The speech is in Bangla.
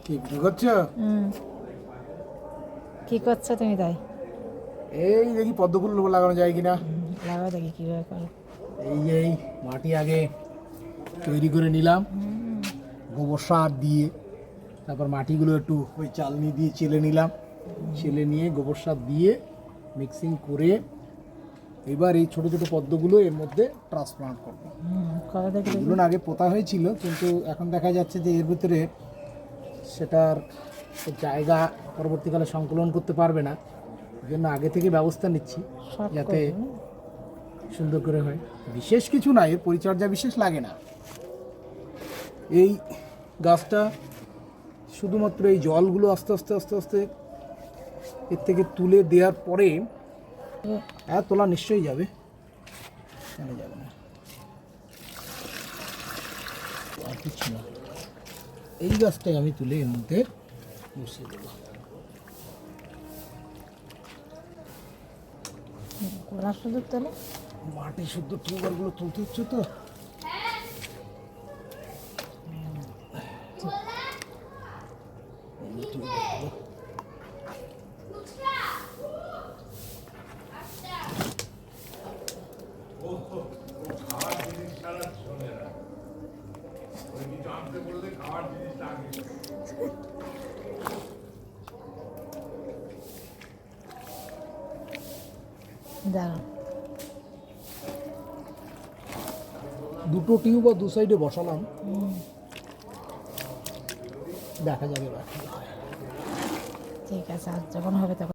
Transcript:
কি করছো? কি করছো তুমি তাই? এই দেখি পদ্ম ফুল লাগানো যায় কিনা। লাগাও দেখি কীভাবে করো। এই মাটি আগে তৈরি করে নিলাম গোবর সার দিয়ে, তারপর মাটিগুলো একটু ওই চালনি দিয়ে চেলে নিলাম, চেলে নিয়ে গোবর সার দিয়ে মিক্সিং করে এবার এই ছোট ছোট পদ্মগুলো এর মধ্যে ট্রান্সপ্লান্ট করবো। করো দেখি। এগুলো না আগে পোতা হয়েছিল, কিন্তু এখন দেখা যাচ্ছে যে এর ভিতরে সেটার জায়গা পরবর্তীকালে সংকলন করতে পারবে না, এই জন্য আগে থেকে ব্যবস্থা নিচ্ছি যাতে সুন্দর করে হয়। বিশেষ কিছু না, এর পরিচর্যা বিশেষ লাগে না। এই গাছটা শুধুমাত্র এই জলগুলো আস্তে আস্তে আস্তে আস্তে এর থেকে তুলে দেওয়ার পরে, হ্যাঁ তোলা নিশ্চয়ই যাবে, কেন যাবে না, আর কিছু না। এই গাছটাই আমি তুলে এর মধ্যে বসিয়ে দেবো। ওরা শুধু তোলে, মাটি শুদ্ধ টিউবারগুলো তুলতে হচ্ছে তো। দাঁড়াও। দুটো টিউব দু সাইডে বসালাম, দেখা যাবে। ঠিক আছে, আর যখন হবে তখন